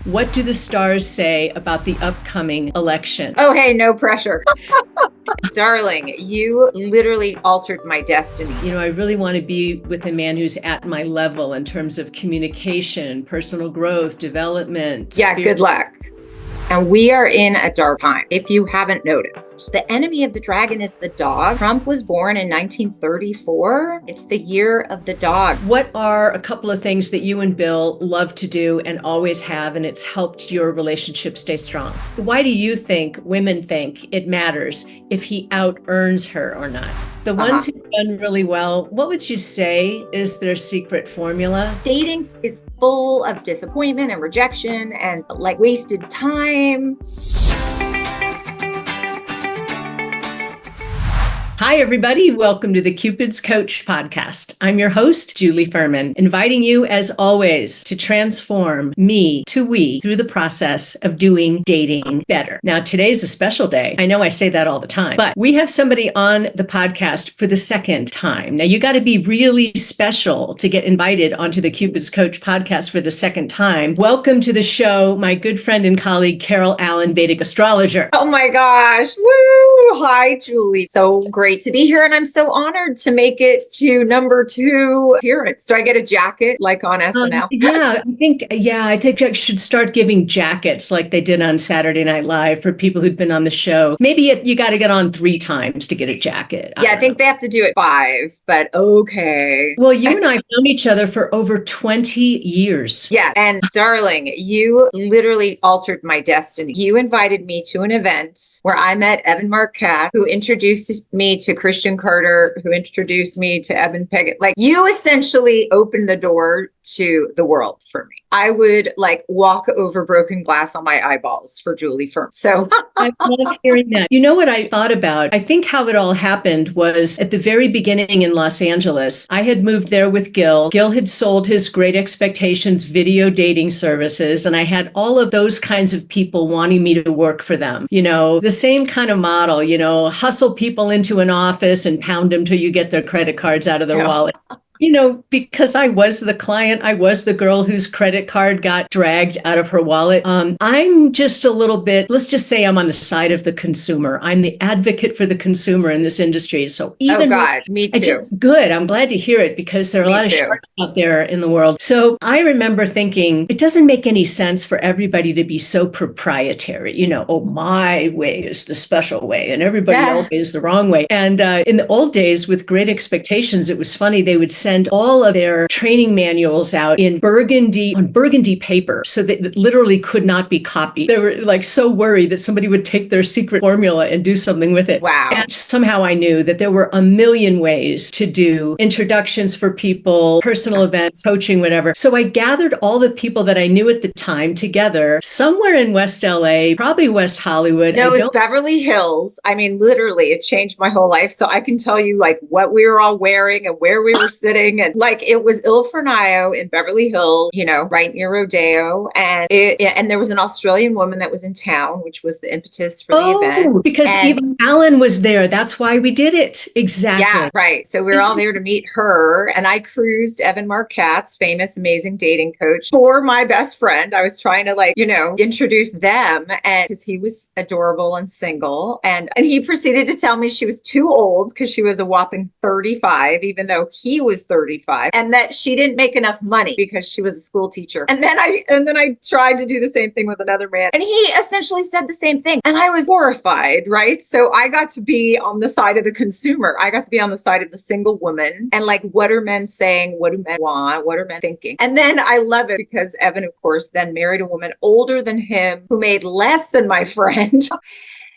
What do the stars say about the upcoming election? Oh, hey, no pressure. Darling, you literally altered my destiny. I really want to be with a man who's at my level in terms of communication, personal growth, development. Yeah, good luck. And we are in a dark time, if you haven't noticed. The enemy of the dragon is the dog. Trump was born in 1934. It's the year of the dog. What are a couple of things that you and Bill love to do and always have, and it's helped your relationship stay strong? Why do you think women think it matters if he out-earns her or not? The ones who've done really well, what would you say is their secret formula? Dating is full of disappointment and rejection and like wasted time. Hi, everybody. Welcome to the Cupid's Coach podcast. I'm your host, Julie Ferman, inviting you, as always, to transform me to we through the process of doing dating better. Now, today's a special day. I know I say that all the time, but we have somebody on the podcast for the second time. Now, you got to be really special to get invited onto the Cupid's Coach podcast for the second time. Welcome to the show, my good friend and colleague, Carol Allen, Vedic Astrologer. Oh my gosh. Woo! Hi, Julie. So great to be here. And I'm so honored to make it to number 2 appearance. Do I get a jacket like on SNL? I think I should start giving jackets like they did on Saturday Night Live for people who'd been on the show. Maybe you got to get on 3 times to get a jacket. I think they have to do it 5, but okay. Well, you and I have known each other for over 20 years. Yeah. And darling, you literally altered my destiny. You invited me to an event where I met Evan Marquette, who introduced me to Christian Carter, who introduced me to Eben Peggett. Like, you essentially opened the door to the world for me. I would walk over broken glass on my eyeballs for Julie Ferman. So I love hearing that. You know what I thought about? I think how it all happened was at the very beginning in Los Angeles. I had moved there with Gil. Gil had sold his Great Expectations video dating services, and I had all of those kinds of people wanting me to work for them. The same kind of model, hustle people into an office and pound them till you get their credit cards out of their wallet. Because I was the client, I was the girl whose credit card got dragged out of her wallet. I'm just a little bit, let's just say I'm on the side of the consumer. I'm the advocate for the consumer in this industry. So even me too. Good. I'm glad to hear it because there are a lot of sharks out there in the world. So I remember thinking it doesn't make any sense for everybody to be so proprietary. My way is the special way and everybody else is the wrong way. And in the old days with Great Expectations, it was funny. They would send all of their training manuals out on burgundy paper so that it literally could not be copied. They were so worried that somebody would take their secret formula and do something with it. Wow. And somehow I knew that there were a million ways to do introductions for people, personal events, coaching, whatever. So I gathered all the people that I knew at the time together somewhere in West LA, probably West Hollywood. No, it was Beverly Hills. I mean, literally, it changed my whole life. So I can tell you what we were all wearing and where we were sitting. And it was Il Fornaio in Beverly Hills, right near Rodeo. And there was an Australian woman that was in town, which was the impetus for the event. Because even Alan was there. That's why we did it. Exactly. Yeah, right. So we were all there to meet her. And I cruised Evan Marquette's famous, amazing dating coach for my best friend. I was trying to introduce them, and because he was adorable and single. And he proceeded to tell me she was too old because she was a whopping 35, even though he was 35, and that she didn't make enough money because she was a school teacher. And then I tried to do the same thing with another man, and he essentially said the same thing. And I was horrified, right? So I got to be on the side of the consumer. I got to be on the side of the single woman. And what are men saying? What do men want? What are men thinking? And then I love it because Evan, of course, then married a woman older than him who made less than my friend.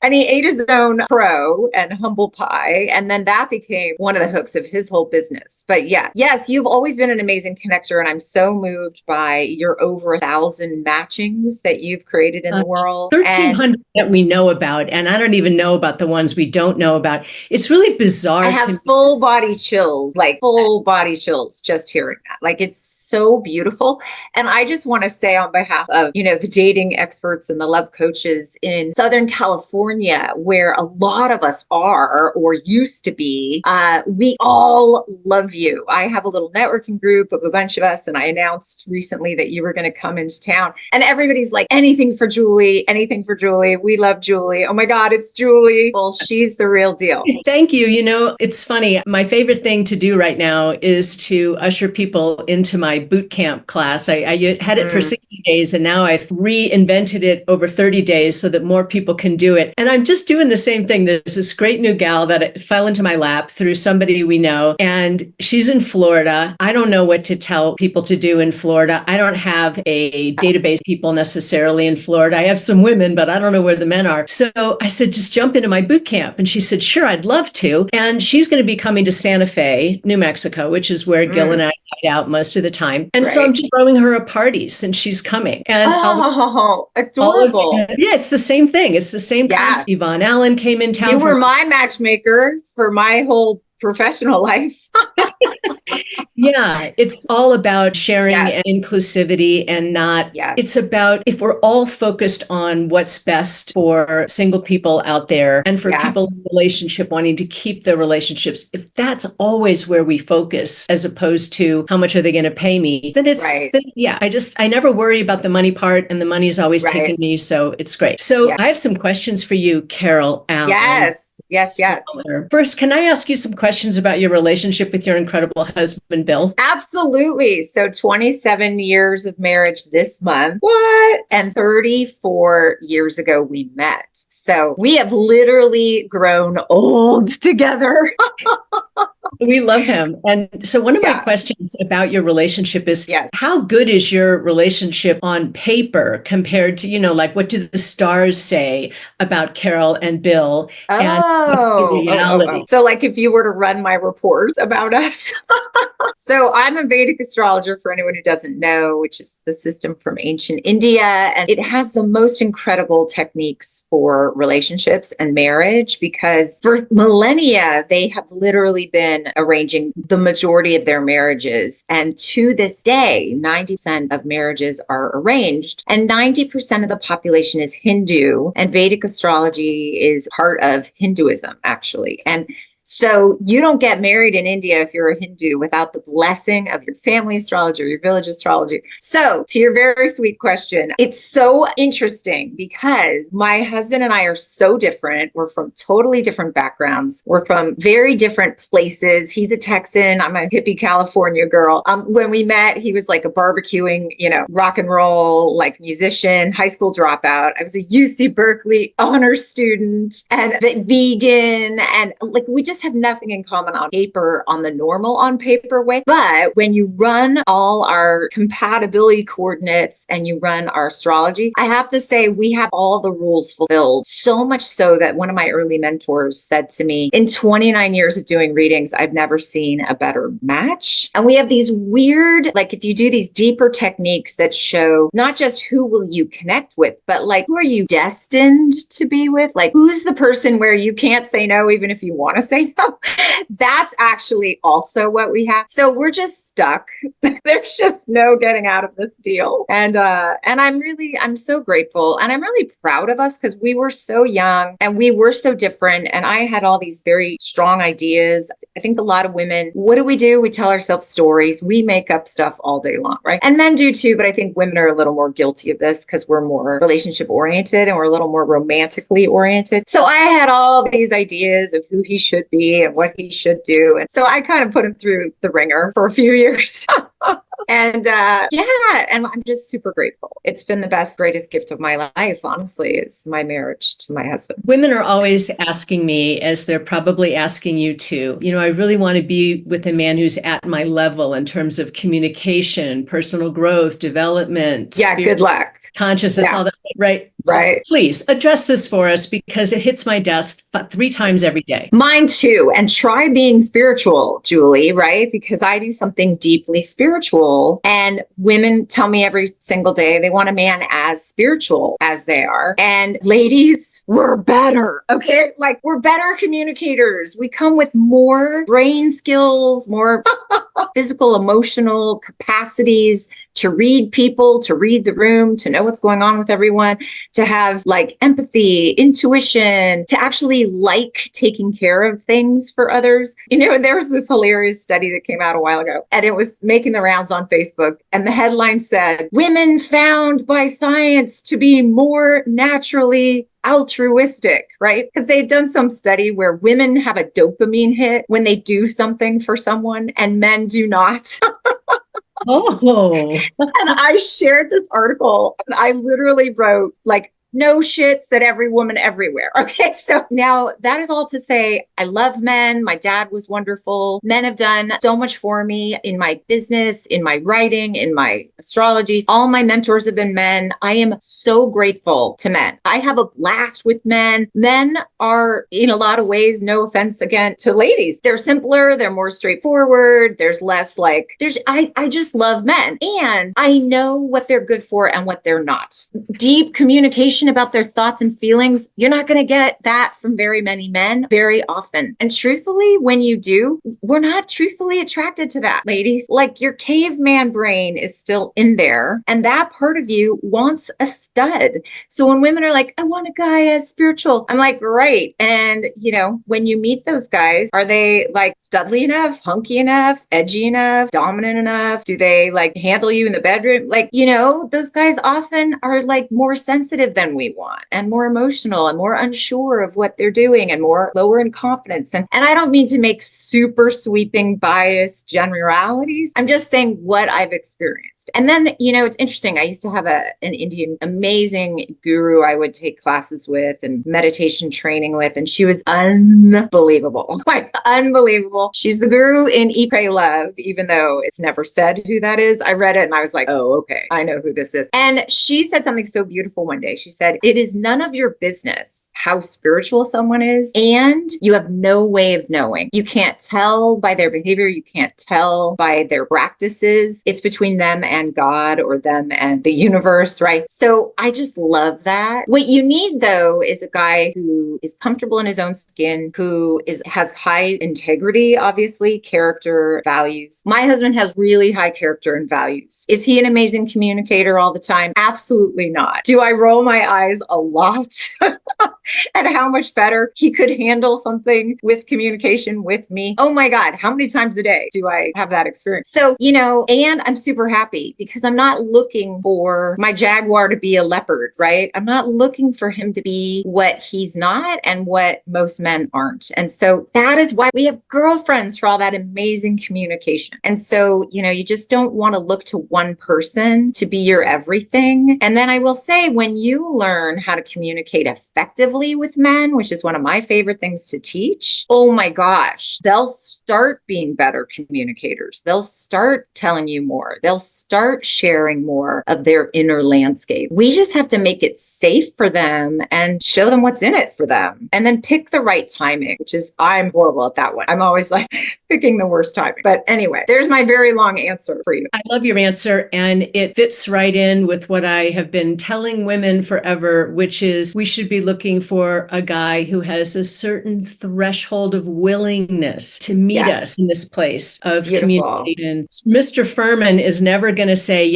And he ate his own crow and humble pie. And then that became one of the hooks of his whole business. But yes, you've always been an amazing connector. And I'm so moved by your over 1,000 matchings that you've created in the world. 1,300 that we know about. And I don't even know about the ones we don't know about. It's really bizarre. I have full body chills just hearing that. It's so beautiful. And I just want to say on behalf of, the dating experts and the love coaches in Southern California, California, where a lot of us are or used to be, we all love you. I have a little networking group of a bunch of us, and I announced recently that you were going to come into town. And everybody's like, anything for Julie, anything for Julie. We love Julie. Oh my God, it's Julie. Well, she's the real deal. Thank you. You know, it's funny. My favorite thing to do right now is to usher people into my boot camp class. I had it for 60 days, and now I've reinvented it over 30 days so that more people can do it. And I'm just doing the same thing. There's this great new gal that fell into my lap through somebody we know, and she's in Florida. I don't know what to tell people to do in Florida. I don't have a database of people necessarily in Florida. I have some women, but I don't know where the men are. So I said, just jump into my boot camp. And she said, sure, I'd love to. And she's going to be coming to Santa Fe, New Mexico, which is where Gil and I hide out most of the time. And so I'm just throwing her a party since she's coming. And adorable. Yeah, it's the same thing. It's the same concept. Yvonne Allen came in town. You were my matchmaker for my whole professional life. Yeah, it's all about sharing and inclusivity, and not, it's about, if we're all focused on what's best for single people out there and for people in relationship wanting to keep their relationships, if that's always where we focus as opposed to how much are they going to pay me, then it's, I never worry about the money part, and the money's always taking me. So it's great. So I have some questions for you, Carol Allen. Yes. First, can I ask you some questions about your relationship with your incredible husband, Bill? Absolutely. So 27 years of marriage this month. What? And 34 years ago we met. So we have literally grown old together. We love him. And so one of my questions about your relationship is, how good is your relationship on paper compared to, you know, like, what do the stars say about Carol and Bill? So like if you were to run my report about us. So I'm a Vedic astrologer, for anyone who doesn't know, which is the system from ancient India. And it has the most incredible techniques for relationships and marriage, because for millennia, they have literally been arranging the majority of their marriages. And to this day, 90% of marriages are arranged, and 90% of the population is Hindu, and Vedic astrology is part of Hinduism, actually. And so you don't get married in India if you're a Hindu without the blessing of your family astrologer, your village astrologer. So to your very sweet question, it's so interesting because my husband and I are so different. We're from totally different backgrounds. We're from very different places. He's a Texan. I'm a hippie California girl. When we met, he was like a barbecuing, rock and roll, like musician, high school dropout. I was a UC Berkeley honor student and vegan. And like, we just have nothing in common on paper, on the normal on paper way. But when you run all our compatibility coordinates and you run our astrology, I have to say we have all the rules fulfilled. So much so that one of my early mentors said to me, in 29 years of doing readings, I've never seen a better match. And we have these weird, like if you do these deeper techniques that show not just who will you connect with, but like who are you destined to be with? Like who's the person where you can't say no even if you want to say no? That's actually also what we have. So we're just stuck. There's just no getting out of this deal. And I'm so grateful. And I'm really proud of us because we were so young and we were so different. And I had all these very strong ideas. I think a lot of women, what do? We tell ourselves stories. We make up stuff all day long, right? And men do too, but I think women are a little more guilty of this because we're more relationship oriented and we're a little more romantically oriented. So I had all these ideas of who he should be and what he should do. And so I kind of put him through the ringer for a few years. And and I'm just super grateful. It's been the greatest gift of my life, honestly, is my marriage to my husband. Women are always asking me, as they're probably asking you too, I really want to be with a man who's at my level in terms of communication, personal growth, development. Yeah, good luck. Consciousness, all that, right? Right. Please address this for us because it hits my desk 3 times every day. Mine too. And try being spiritual, Julie, right? Because I do something deeply spiritual and women tell me every single day they want a man as spiritual as they are. And ladies, we're better. Okay. Like we're better communicators. We come with more brain skills, more physical, emotional capacities to read people, to read the room, to know what's going on with everyone. to have like empathy, intuition, to actually like taking care of things for others. There was this hilarious study that came out a while ago, and it was making the rounds on Facebook. And the headline said, "Women found by science to be more naturally altruistic," right? Because they'd done some study where women have a dopamine hit when they do something for someone and men do not. Oh, And I shared this article and I literally wrote like, "No shit," said every woman everywhere. Okay. So now that is all to say, I love men. My dad was wonderful. Men have done so much for me in my business, in my writing, in my astrology. All my mentors have been men. I am so grateful to men. I have a blast with men. Men are, in a lot of ways, no offense again to ladies, they're simpler. They're more straightforward. There's less like, I just love men. And I know what they're good for and what they're not. Deep communication about their thoughts and feelings, you're not going to get that from very many men very often. And truthfully, when you do, we're not truthfully attracted to that, ladies. Like your caveman brain is still in there, and that part of you wants a stud. So when women are like, "I want a guy as spiritual," I'm like, great. And when you meet those guys, are they like studly enough, hunky enough, edgy enough, dominant enough? Do they like handle you in the bedroom? Like, those guys often are like more sensitive than we want, and more emotional, and more unsure of what they're doing, and more lower in confidence. And I don't mean to make super sweeping biased generalities. I'm just saying what I've experienced. And then, it's interesting. I used to have an Indian amazing guru I would take classes with and meditation training with, and she was unbelievable. Like unbelievable. She's the guru in Eat, Pray, Love, even though it's never said who that is. I read it and I was like, oh, okay, I know who this is. And she said something so beautiful one day. She said, "It is none of your business how spiritual someone is, and you have no way of knowing. You can't tell by their behavior. You can't tell by their practices. It's between them and God, or them and the universe," right? So I just love that. What you need, though, is a guy who is comfortable in his own skin, who has high integrity, obviously, character, values. My husband has really high character and values. Is he an amazing communicator all the time? Absolutely not. Do I roll my eyes a lot at how much better he could handle something with communication with me? Oh my God, how many times a day do I have that experience? So, and I'm super happy because I'm not looking for my Jaguar to be a leopard, right? I'm not looking for him to be what he's not and what most men aren't. And so that is why we have girlfriends, for all that amazing communication. And so, you just don't want to look to one person to be your everything. And then I will say, when you learn how to communicate effectively with men, which is one of my favorite things to teach, oh my gosh, they'll start being better communicators. They'll start telling you more. They'll start sharing more of their inner landscape. We just have to make it safe for them and show them what's in it for them. And then pick the right timing, which is, I'm horrible at that one. I'm always like picking the worst timing. But anyway, there's my very long answer for you. I love your answer, and it fits right in with what I have been telling women forever, which is we should be looking for a guy who has a certain threshold of willingness to meet us in this place of communication. Mr. Ferman is never going to say,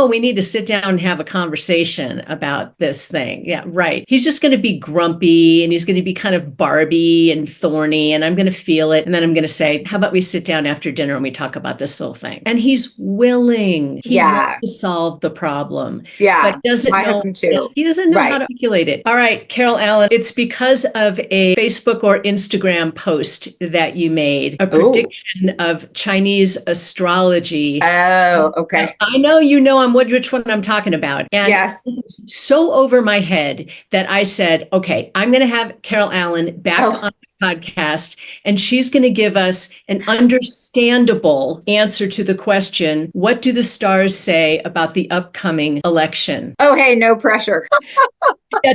we need to sit down and have a conversation about this thing. Yeah, right. He's just going to be grumpy, and he's going to be kind of Barbie and thorny, and I'm going to feel it. And then I'm going to say, how about we sit down after dinner and we talk about this little thing? And he's willing. He wants to solve the problem. Yeah. But doesn't my know, husband too. He doesn't know how to articulate it. All right, Carol Allen, it's because of a Facebook or Instagram post that you made, a prediction of Chinese astrology. Oh, okay. I know which one I'm talking about. And so over my head that I said, okay, I'm going to have Carol Allen back on the podcast, and she's going to give us an understandable answer to the question, what do the stars say about the upcoming election? Oh, hey, no pressure.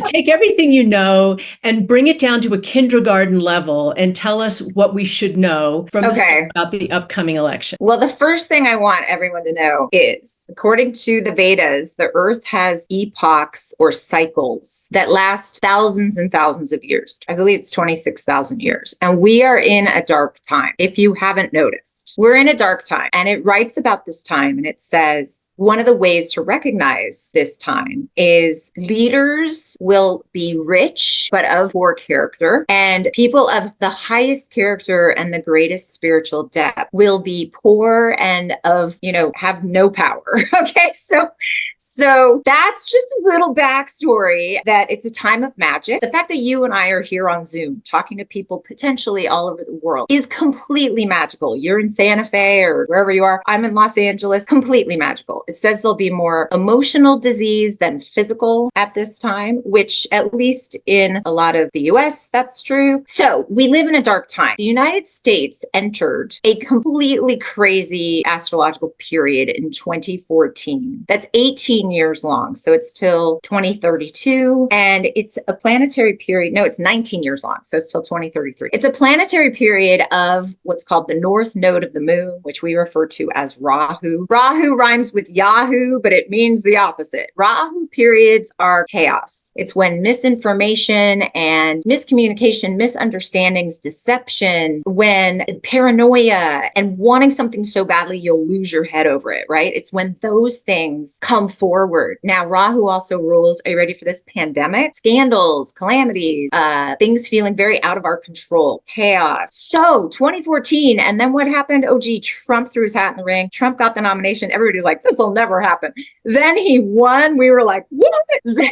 Take everything you know and bring it down to a kindergarten level and tell us what we should know from the start about the upcoming election. Well, the first thing I want everyone to know is, according to the Vedas, the earth has epochs or cycles that last thousands and thousands of years. I believe it's 26,000 years. And we are in a dark time. If you haven't noticed, we're in a dark time. And it writes about this time, and it says, one of the ways to recognize this time is leaders Aries will be rich, but of poor character. And people of the highest character and the greatest spiritual depth will be poor and of, have no power. Okay. So that's just a little backstory that it's a time of magic. The fact that you and I are here on Zoom talking to people potentially all over the world is completely magical. You're in Santa Fe or wherever you are. I'm in Los Angeles, completely magical. It says there'll be more emotional disease than physical at this time, which at least in a lot of the US, that's true. So we live in a dark time. The United States entered a completely crazy astrological period in 2014. That's 18 years long. So it's till 2032. And it's a planetary period. No, it's 19 years long. So it's till 2033. It's a planetary period of what's called the north node of the moon, which we refer to as Rahu. Rahu rhymes with Yahoo, but it means the opposite. Rahu periods are chaos. It's when misinformation and miscommunication, misunderstandings, deception, when paranoia and wanting something so badly you'll lose your head over it, right? It's when those things come forward. Now, Rahu also rules, are you ready for this? Pandemic, scandals, calamities, things feeling very out of our control, chaos. So 2014, and then what happened? Oh, gee, Trump threw his hat in the ring. Trump got the nomination. Everybody was like, this will never happen. Then he won. We were like, what? Then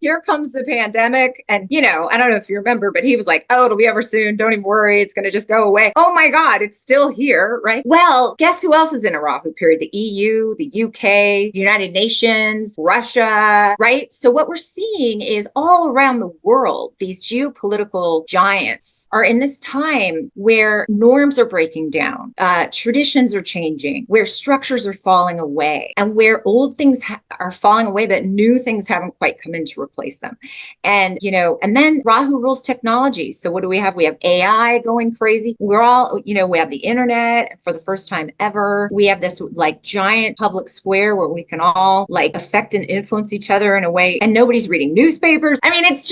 here comes the pandemic. And, I don't know if you remember, but he was like, oh, it'll be over soon. Don't even worry. It's going to just go away. Oh my God, it's still here, right? Well, guess who else is in a Rahu period? The EU, the UK, the United Nations, Russia, right? So what we're seeing is all around the world, these geopolitical giants are in this time where norms are breaking down, traditions are changing, where structures are falling away, and where old things are falling away, but new things haven't quite come in to replace them. And, and then Rahu rules technology. So what do we have? We have AI going crazy. We're all, we have the internet for the first time ever. We have this like giant public square where we can all like affect and influence each other in a way, and nobody's reading newspapers. I mean, it's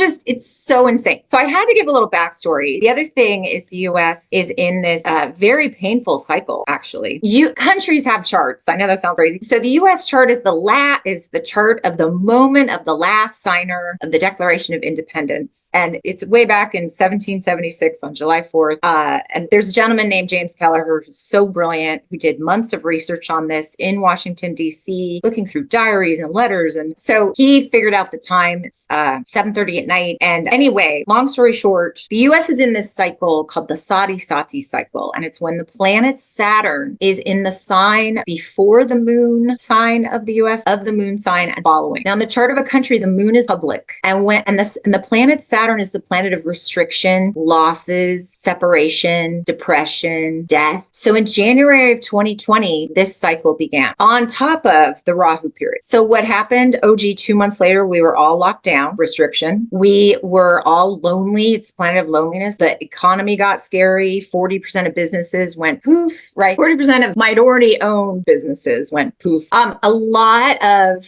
so insane. So I had to give a little backstory. The other thing is the US is in this very painful cycle, actually. Countries have charts. I know that sounds crazy. So the US chart is the chart of the moment of the last signer of the Declaration of Independence. And it's way back in 1776 on July 4th. And there's a gentleman named James Kelleher who's so brilliant, who did months of research on this in Washington, D.C., looking through diaries and letters. And so he figured out the time. It's 7:30 at night. And anyway, long story short, the U.S. is in this cycle called the Sati cycle. And it's when the planet Saturn is in the sign before the moon sign of the U.S., of the moon sign and following. Now, in the chart of a country, the moon is public. And the planet Saturn is the planet of restriction, losses, separation, depression, death. So in January of 2020, this cycle began on top of the Rahu period. So what happened? 2 months later, we were all locked down, restriction. We were all lonely. It's planet of loneliness. The economy got scary. 40% of businesses went poof, right? 40% of minority owned businesses went poof. A lot of,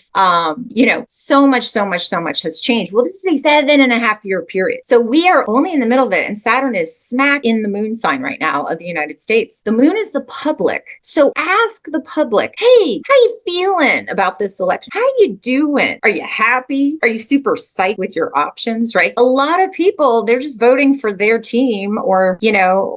so much has changed. Well, this is a 7.5 year period. So we are only in the middle of it. And Saturn is smack in the moon sign right now of the United States. The moon is the public. So ask the public, hey, how you feeling about this election? How you doing? Are you happy? Are you super psyched with your options, right? A lot of people, they're just voting for their team or,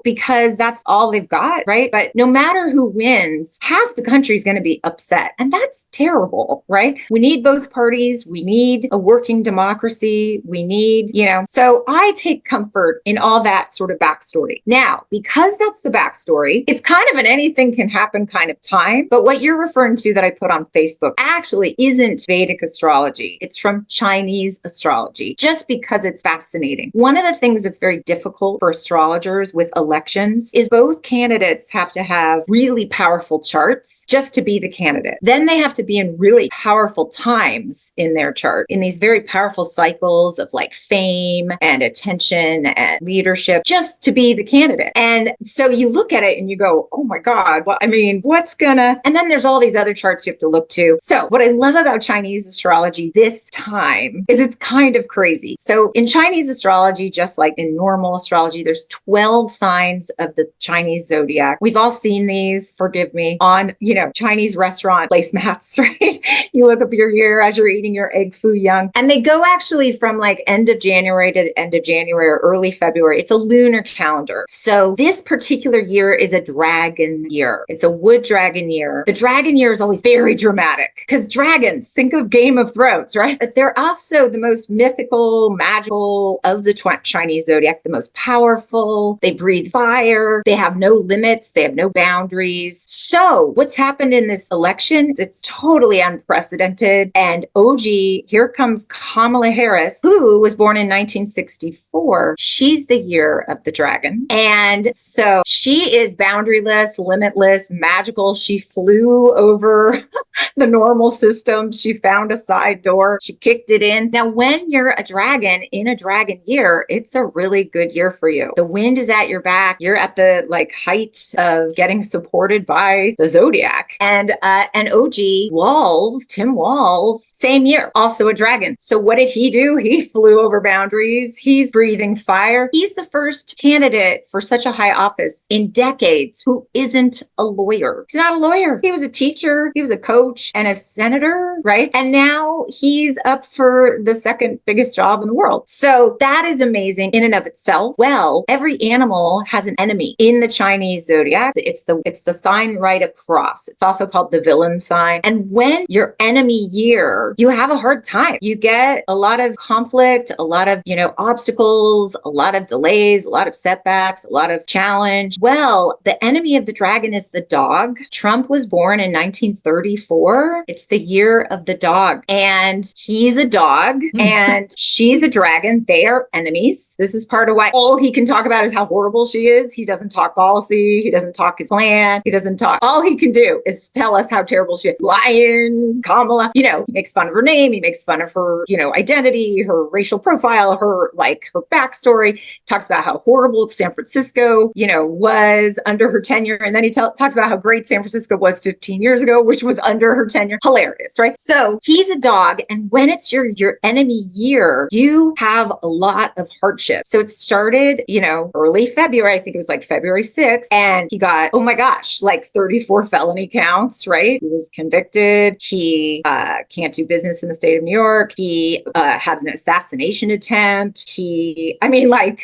because that's all they've got, right? But no matter who wins, half the country is going to be upset. And that's terrible, right? We need both parties. We need a working democracy. We need, so I take comfort in all that sort of backstory. Now, because that's the backstory, it's kind of an anything can happen kind of time. But what you're referring to that I put on Facebook actually isn't Vedic astrology. It's from Chinese astrology, just because it's fascinating. One of the things that's very difficult for astrologers with elections is both candidates have to have really powerful charts just to be the candidate. Then they have to be in really powerful times in their chart, in these very powerful cycles of like fame and attention and leadership, just to be the candidate. And so you look at it and you go, oh my God, and then there's all these other charts you have to look to. So what I love about Chinese astrology this time is it's kind of crazy. So in Chinese astrology, just like in normal astrology, there's 12 signs of the Chinese zodiac. We've all seen these, forgive me, on, Chinese restaurant placemats, right? You look up your year as you're eating your egg foo young, and they go actually from like end of January to end of January or early February. It's a lunar calendar. So this particular year is a dragon year. It's a wood dragon year. The dragon year is always very dramatic because dragons, think of Game of Thrones, right? But they're also the most mythical, magical of the Chinese zodiac, the most powerful. They breathe fire. They have no limits. They have no boundaries. So what's happened in this election? It's totally unprecedented. And OG, here comes Kamala Harris, who was born in 1964. She's the year of the dragon. And so she is boundaryless, limitless, magical. She flew over the normal system. She found a side door. She kicked it in. Now, when you're a dragon in a dragon year, it's a really good year for you. The wind is at your back. You're at the height of getting supported by the zodiac. And OG Walls, Tim Walls, same year, also a dragon. So what did he do? He flew over boundaries. He's breathing fire. He's the first candidate for such a high office in decades who isn't a lawyer. He's not a lawyer. He was a teacher. He was a coach and a senator, right? And now he's up for the second biggest job in the world. So that is amazing in and of itself. Well, every animal has an enemy in the Chinese zodiac. It's the sign right across. It's also called the villain sign. And when your enemy year, you have a hard time. You get a lot of conflict, a lot of, obstacles, a lot of delays, a lot of setbacks, a lot of challenge. Well, the enemy of the dragon is the dog. Trump was born in 1934. It's the year of the dog. And he's a dog and she's a dragon. They are enemies. This is part of why all he can talk about is how horrible she is. He doesn't talk policy. He doesn't talk his plan. He doesn't talk. All he can do is tell us how terrible she is. Lion, Kamala, he makes fun of her name. He makes fun of her, identity, her racial profile, her backstory, talks about how horrible San Francisco, was under her tenure. And then he talks about how great San Francisco was 15 years ago, which was under her tenure. Hilarious, right? So he's a dog. And when it's your enemy year, you have a lot of hardship. So it started, early February. I think it was February 6th. And he got, oh my gosh, 34 felony counts, right? He was convicted. He can't do business in the state of New York. He had an assassination attempt.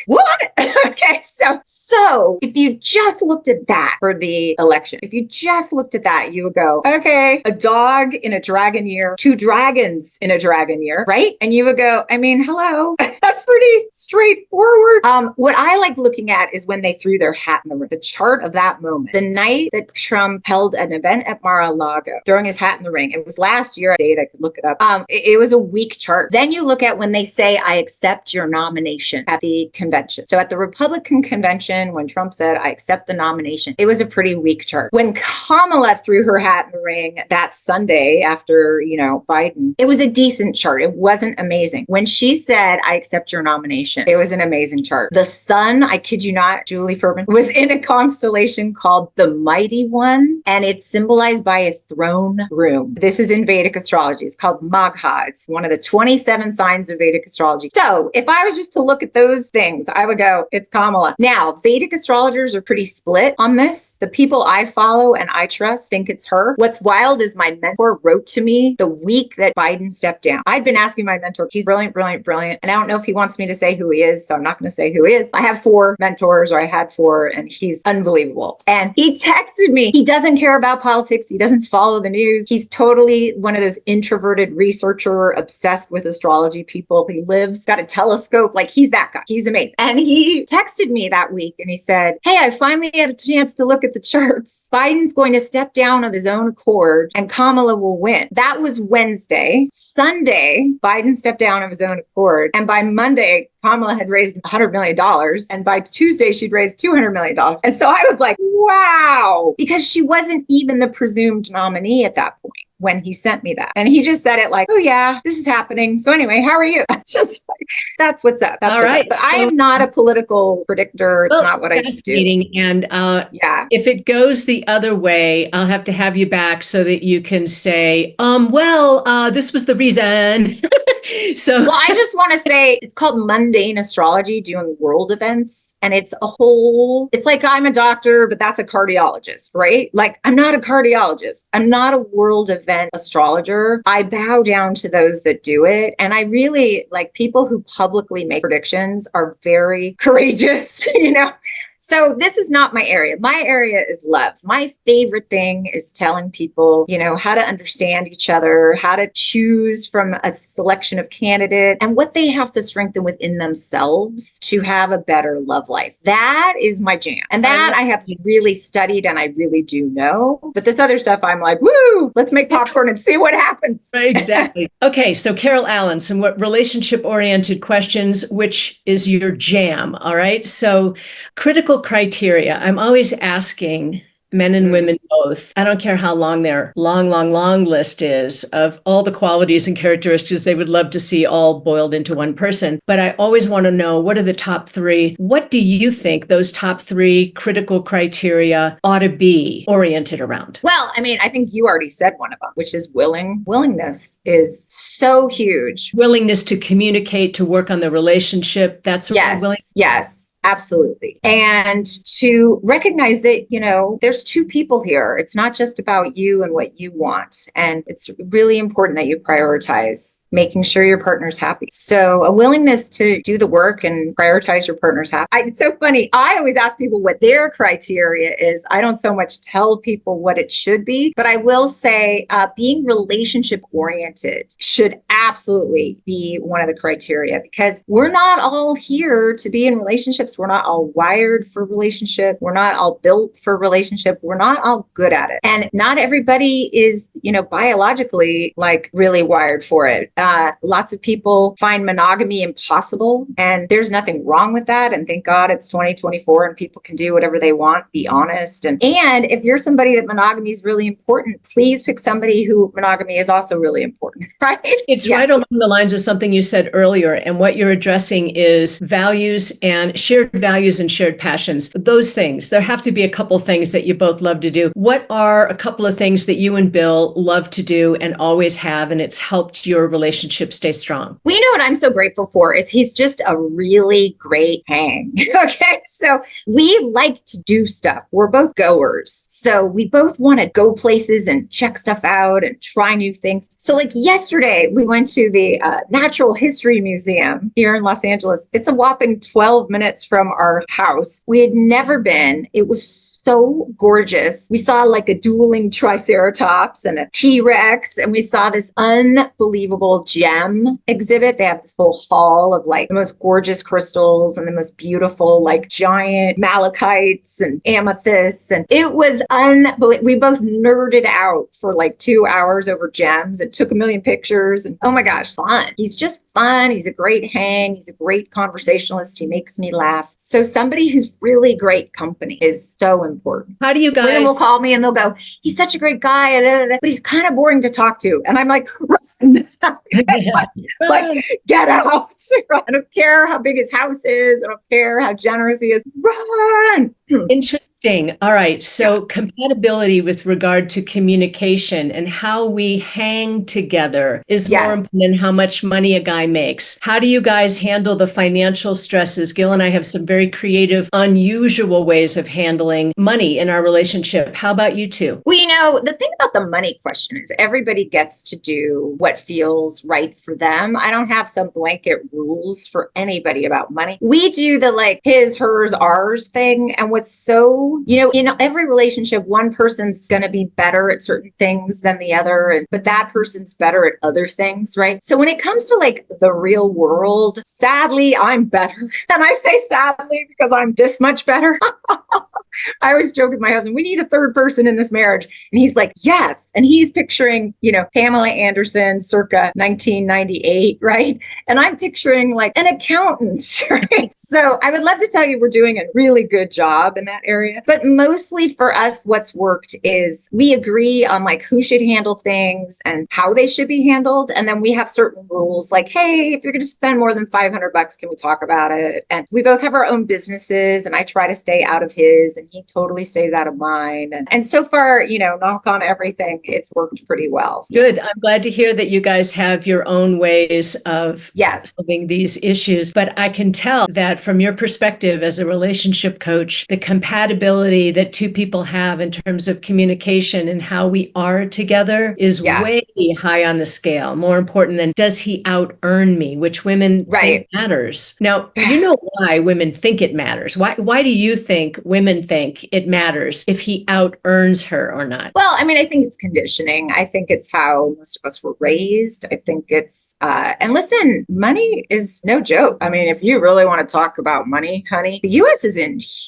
What? Okay, so if you just looked at that for the election, if you just looked at that, you would go, okay, a dog in a dragon year, two dragons in a dragon year, right? And you would go, hello, that's pretty straightforward. What I like looking at is when they threw their hat in the ring, the chart of that moment, the night that Trump held an event at Mar-a-Lago, throwing his hat in the ring. It was last year. I could look it up. It was a weak chart. Then you look at when they say, I accept your nomination at the convention. So at the Republican convention, when Trump said, I accept the nomination, it was a pretty weak chart. When Kamala threw her hat in the ring that Sunday after, Biden, it was a decent chart. It wasn't amazing. When she said, I accept your nomination, it was an amazing chart. The sun, I kid you not, Julie Ferman, was in a constellation called the Mighty One, and it's symbolized by a throne room. This is in Vedic astrology. It's called Magha. It's one of the 27 signs of Vedic astrology. So if I was just to look at those things, I would go, it's Kamala. Now, Vedic astrologers are pretty split on this. The people I follow and I trust think it's her. What's wild is my mentor wrote to me the week that Biden stepped down. I'd been asking my mentor, he's brilliant, brilliant, brilliant. And I don't know if he wants me to say who he is, so I'm not going to say who he is. I have 4 mentors, or I had 4, and he's unbelievable. And he texted me. He doesn't care about politics. He doesn't follow the news. He's totally one of those introverted researcher obsessed with astrology people. He got a telescope. He's that guy. He's amazing. And he texted me that week and he said, hey, I finally had a chance to look at the charts. Biden's going to step down of his own accord and Kamala will win. That was Wednesday. Sunday, Biden stepped down of his own accord. And by Monday, Kamala had raised $100 million. And by Tuesday, she'd raised $200 million. And so I was like, wow, because she wasn't even the presumed nominee at that point when he sent me that. And he just said it oh yeah, this is happening. So anyway, how are you? Just that's what's up. That's all what's right. Up. But I am not a political predictor. It's not what I do. And if it goes the other way, I'll have to have you back so that you can say, this was the reason. So, Well, I just want to say it's called mundane astrology, doing world events. And it's a whole, it's like I'm a doctor, but that's a cardiologist, right? Like I'm not a cardiologist. I'm not a world event astrologer. I bow down to those that do it. And I really like people who publicly make predictions are very courageous, So this is not my area. My area is love. My favorite thing is telling people, how to understand each other, how to choose from a selection of candidates and what they have to strengthen within themselves to have a better love life. That is my jam. And that I have really studied and I really do know. But this other stuff, I'm like, woo, let's make popcorn and see what happens. Exactly. Okay. So Carol Allen, some relationship oriented questions, which is your jam. All right. So critical criteria. I'm always asking men and women both. I don't care how long their long list is of all the qualities and characteristics they would love to see all boiled into one person. But I always want to know, what are the top three? What do you think those top three critical criteria ought to be oriented around? Well, I think you already said one of them, which is willing. Willingness is so huge. Willingness to communicate, to work on the relationship. That's what Yes. willing. Yes. Absolutely. And to recognize that, there's two people here. It's not just about you and what you want. And it's really important that you prioritize making sure your partner's happy. So a willingness to do the work and prioritize your partner's happy. It's so funny. I always ask people what their criteria is. I don't so much tell people what it should be, but I will say being relationship oriented should absolutely be one of the criteria, because we're not all here to be in relationships. We're not all wired for relationship. We're not all built for relationship. We're not all good at it. And not everybody is, biologically like really wired for it. Lots of people find monogamy impossible, and there's nothing wrong with that. And thank God it's 2024 and people can do whatever they want, be honest. And if you're somebody that monogamy is really important, please pick somebody who monogamy is also really important, right? It's right along the lines of something you said earlier. And what you're addressing is values and shared passions. Those things, there have to be a couple things that you both love to do. What are a couple of things that you and Bill love to do and always have, and it's helped your relationship stay strong? We know what I'm so grateful for is he's just a really great hang. Okay. So we like to do stuff. We're both goers. So we both want to go places and check stuff out and try new things. So like yesterday, we went to the Natural History Museum here in Los Angeles. It's a whopping 12 minutes from our house. We had never been. It was so gorgeous. We saw like a dueling triceratops and a T-Rex, and we saw this unbelievable gem exhibit. They have this whole hall of like the most gorgeous crystals and the most beautiful like giant malachites and amethysts. And it was unbelievable. We both nerded out for like 2 hours over gems and took a million pictures. And oh my gosh, fun. He's just fun. He's a great hang. He's a great conversationalist. He makes me laugh. So somebody who's really great company is so important. How do you guys? Women will call me and they'll go, he's such a great guy, but he's kind of boring to talk to. And I'm like, run. Like, get out. I don't care how big his house is. I don't care how generous he is. Run. Interesting. All right. So compatibility with regard to communication and how we hang together is more important than how much money a guy makes. How do you guys handle the financial stresses? Gil and I have some very creative, unusual ways of handling money in our relationship. How about you two? Well, the thing about the money question is everybody gets to do what feels right for them. I don't have some blanket rules for anybody about money. We do the like his, hers, ours thing. And what's so, in every relationship, one person's going to be better at certain things than the other, but that person's better at other things, right? So when it comes to like the real world, sadly, I'm better. And I say sadly because I'm this much better. I always joke with my husband, we need a third person in this marriage. And he's like, yes. And he's picturing, Pamela Anderson circa 1998, right? And I'm picturing like an accountant, right? So I would love to tell you we're doing a really good job in that area. But mostly for us, what's worked is we agree on like who should handle things and how they should be handled. And then we have certain rules like, hey, if you're going to spend more than $500, can we talk about it? And we both have our own businesses and I try to stay out of his. and he totally stays out of mine. And so far, knock on everything, it's worked pretty well. Good. I'm glad to hear that you guys have your own ways of Yes. solving these issues. But I can tell that from your perspective as a relationship coach, the compatibility that two people have in terms of communication and how we are together is way high on the scale. More important than does he out earn me, which women think matters. Now, you know why women think it matters. Why do you think women think it matters if he out earns her or not? Well, I mean, I think it's conditioning. I think it's how most of us were raised. I think it's, and listen, money is no joke. I mean, if you really want to talk about money, honey, the US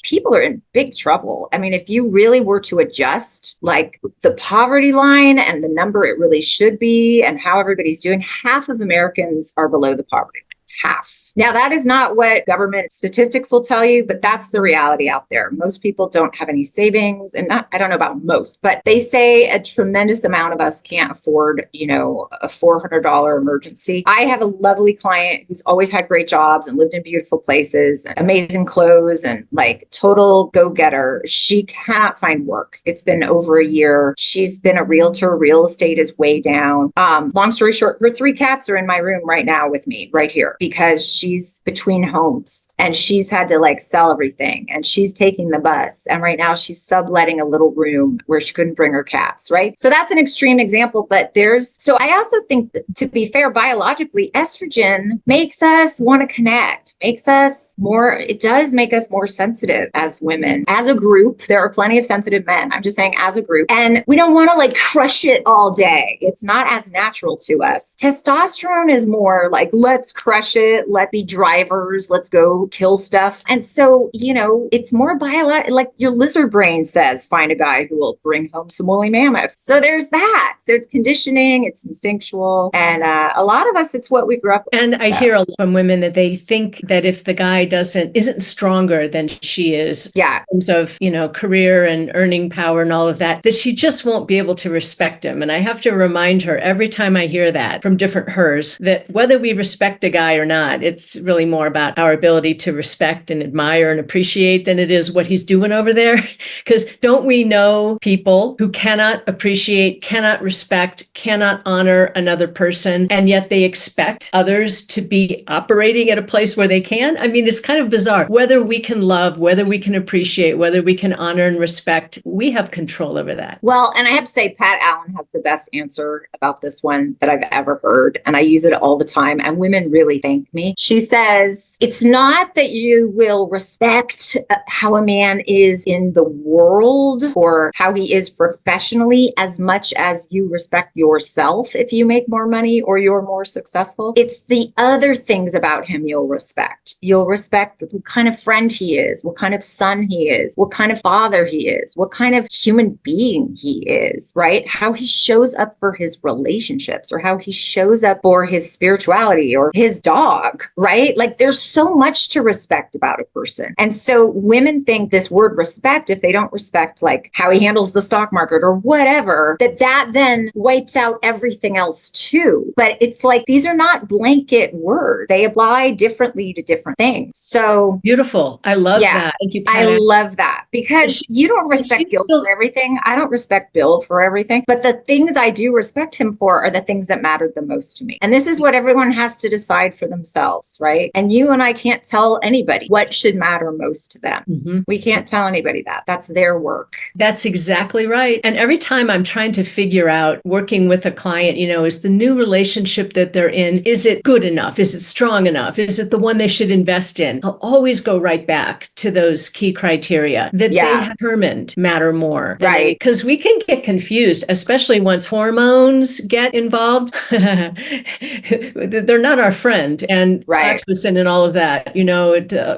people are in big trouble. I mean, if you really were to adjust like the poverty line and the number it really should be and how everybody's doing, half of Americans are below the poverty line. Half. Now, that is not what government statistics will tell you, but that's the reality out there. Most people don't have any savings, and I don't know about most, but they say a tremendous amount of us can't afford, a $400 emergency. I have a lovely client who's always had great jobs and lived in beautiful places, amazing clothes, and like total go-getter. She cannot find work. It's been over a year. She's been a realtor. Real estate is way down. Long story short, her 3 cats are in my room right now with me right here because she's between homes and she's had to like sell everything and she's taking the bus. And right now she's subletting a little room where she couldn't bring her cats, right? So that's an extreme example, but so I also think that, to be fair, biologically, estrogen makes us want to connect, it does make us more sensitive as women. As a group, there are plenty of sensitive men. I'm just saying as a group. And we don't want to like crush it all day. It's not as natural to us. Testosterone is more like, let's crush it. Let's be drivers. Let's go kill stuff. And so, it's more biological, like your lizard brain says, find a guy who will bring home some woolly mammoth. So there's that. So it's conditioning, it's instinctual. And a lot of us, it's what we grew up with. And I hear a lot from women that they think that if the guy isn't stronger than she is in terms of, career and earning power and all of that she just won't be able to respect him. And I have to remind her every time I hear that from different hers, that whether we respect a guy or not, it's really more about our ability to respect and admire and appreciate than it is what he's doing over there. Because don't we know people who cannot appreciate, cannot respect, cannot honor another person, and yet they expect others to be operating at a place where they can? I mean, it's kind of bizarre. Whether we can love, whether we can appreciate, whether we can honor and respect, we have control over that. Well, and I have to say, Pat Allen has the best answer about this one that I've ever heard. And I use it all the time. And women really thank me. She says, it's not that you will respect how a man is in the world or how he is professionally as much as you respect yourself if you make more money or you're more successful. It's the other things about him you'll respect. You'll respect what kind of friend he is, what kind of son he is, what kind of father he is, what kind of human being he is, right? How he shows up for his relationships or how he shows up for his spirituality or his dog, right? Like there's so much to respect about a person. And so women think this word respect, if they don't respect like how he handles the stock market or whatever, that then wipes out everything else too. But it's like, these are not blanket words. They apply differently to different things. So beautiful. I love that. Thank you, Pat. I love that because you don't respect Bill for everything. I don't respect Bill for everything, but the things I do respect him for are the things that mattered the most to me. And this is what everyone has to decide for themselves, right? And you and I can't tell anybody what should matter most to them. Mm-hmm. We can't tell anybody that. That's their work. That's exactly right. And every time I'm trying to figure out working with a client, is the new relationship that they're in, is it good enough? Is it strong enough? Is it the one they should invest in? I'll always go right back to those key criteria that they have determined matter more. Right. Because we can get confused, especially once hormones get involved. They're not our friend. And oxytocin and all of that,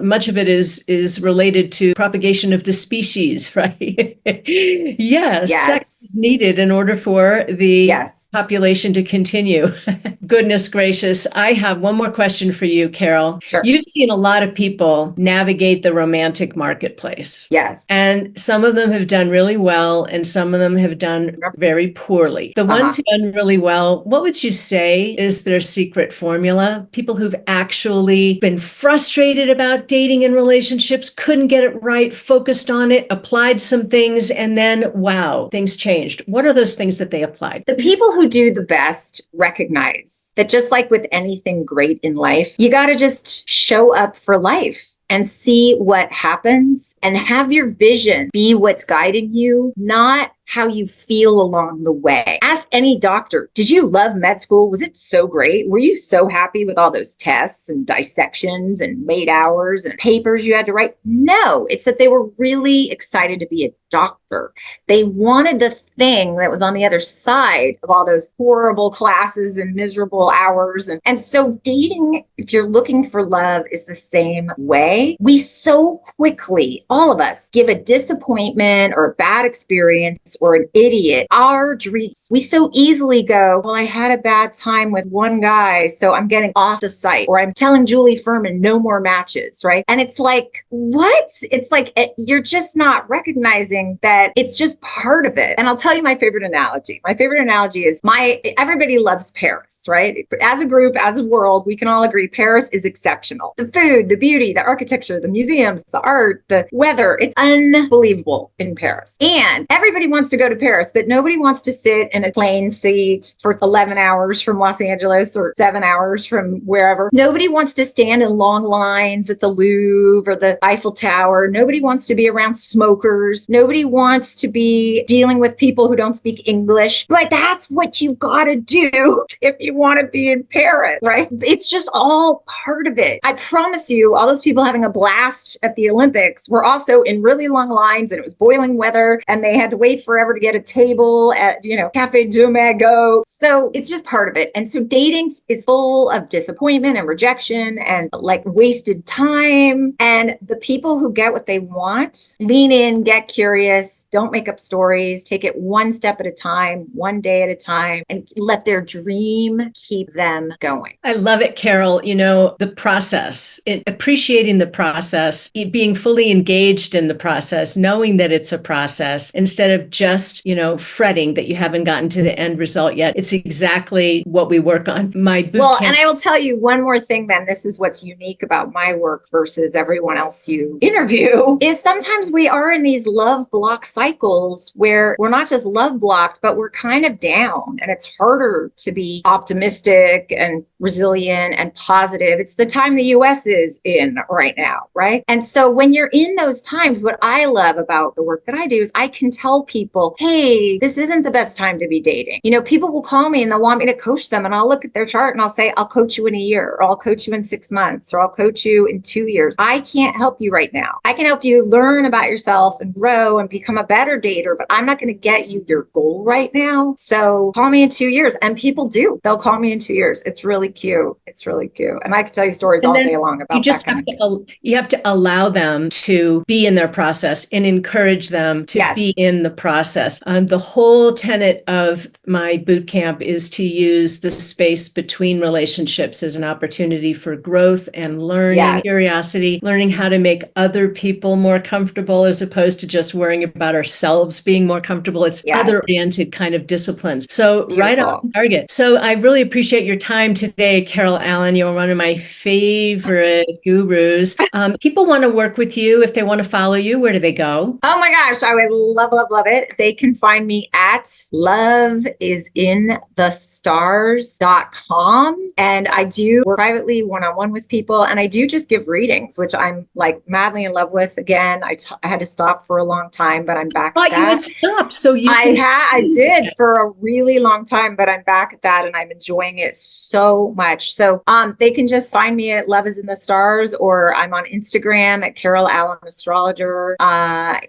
much of it is related to propagation of the species, right? Yes. Sex is needed in order for the population to continue. Goodness gracious. I have one more question for you, Carol. Sure. You've seen a lot of people navigate the romantic marketplace. Yes. And some of them have done really well, and some of them have done very poorly. The ones who've done really well, what would you say is their secret formula? people who've actually been frustrated about dating and relationships, couldn't get it right, focused on it, applied some things, and then, wow, things changed? What are those things that they applied? The people who do the best recognize that just like with anything great in life, you got to just show up for life and see what happens and have your vision be what's guiding you, not how you feel along the way. Ask any doctor, did you love med school? Was it so great? Were you so happy with all those tests and dissections and late hours and papers you had to write? No, it's that they were really excited to be a doctor. They wanted the thing that was on the other side of all those horrible classes and miserable hours. And so dating, if you're looking for love, is the same way. We so quickly, all of us, give a disappointment or a bad experience or an idiot our dreams. We so easily go, well, I had a bad time with one guy, so I'm getting off the site, or I'm telling Julie Ferman no more matches, right? And it's like, what? It's like, you're just not recognizing that it's just part of it. And I'll tell you my favorite analogy. My favorite analogy is everybody loves Paris, right? As a group, as a world, we can all agree Paris is exceptional. The food, the beauty, the architecture, the museums, the art, the weather, it's unbelievable in Paris. And everybody wants to go to Paris, but nobody wants to sit in a plane seat for 11 hours from Los Angeles or 7 hours from wherever. Nobody wants to stand in long lines at the Louvre or the Eiffel Tower. Nobody wants to be around smokers. Nobody wants to be dealing with people who don't speak English. But that's what you've got to do if you want to be in Paris, right? It's just all part of it. I promise you, all those people having a blast at the Olympics were also in really long lines, and it was boiling weather, and they had to wait forever to get a table at, Cafe du Mago. So it's just part of it. And so dating is full of disappointment and rejection and like wasted time. And the people who get what they want, lean in, get curious, don't make up stories, take it one step at a time, one day at a time, and let their dream keep them going. I love it, Carol. The process, appreciating the process, being fully engaged in the process, knowing that it's a process instead of just, fretting that you haven't gotten to the end result yet. It's exactly what we work on. My boot camp. And I will tell you one more thing then. This is what's unique about my work versus everyone else you interview, is sometimes we are in these love block cycles where we're not just love blocked, but we're kind of down, and it's harder to be optimistic and resilient and positive. It's the time the US is in right now, right? And so when you're in those times, what I love about the work that I do is I can tell people, hey, this isn't the best time to be dating. People will call me and they'll want me to coach them, and I'll look at their chart and I'll say, I'll coach you in a year, or I'll coach you in 6 months, or I'll coach you in 2 years. I can't help you right now. I can help you learn about yourself and grow and become a better dater, but I'm not going to get you your goal right now. So call me in 2 years. And people do. They'll call me in 2 years. It's really cute. It's really cute. And I can tell you stories all day long about you have to allow them to be in their process and encourage them to be in the process. The whole tenet of my boot camp is to use the space between relationships as an opportunity for growth and learning, curiosity, learning how to make other people more comfortable as opposed to just worrying about ourselves being more comfortable. It's other-oriented kind of disciplines. So right on target. So I really appreciate your time today, Carol Allen. You're one of my favorite gurus. People want to work with you. If they want to follow you, where do they go? Oh my gosh, I would love, love, love it. They can find me at loveisinthestars.com. And I do work privately one-on-one with people. And I do just give readings, which I'm like madly in love with. Again, I had to stop for a long time, but I'm back at that. You would stop. So I did for a really long time, but I'm back at that and I'm enjoying it so much. So they can just find me at Love is in the Stars, or I'm on Instagram at Carol Allen Astrologer. And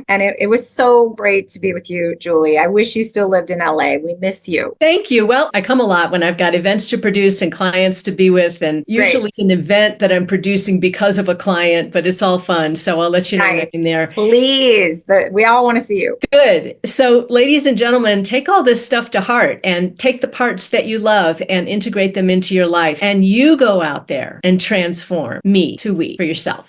it was so great to be with you, Julie. I wish you still lived in LA. We miss you. Thank you. Well, I come a lot when I've got events to produce and clients to be with. And usually it's an event that I'm producing because of a client, but it's all fun. So I'll let you know in there. Please. We all want to see you. Good. So ladies and gentlemen, take all this stuff to heart and take the parts that you love and integrate them into your life. And you go out there and transform me to we for yourself.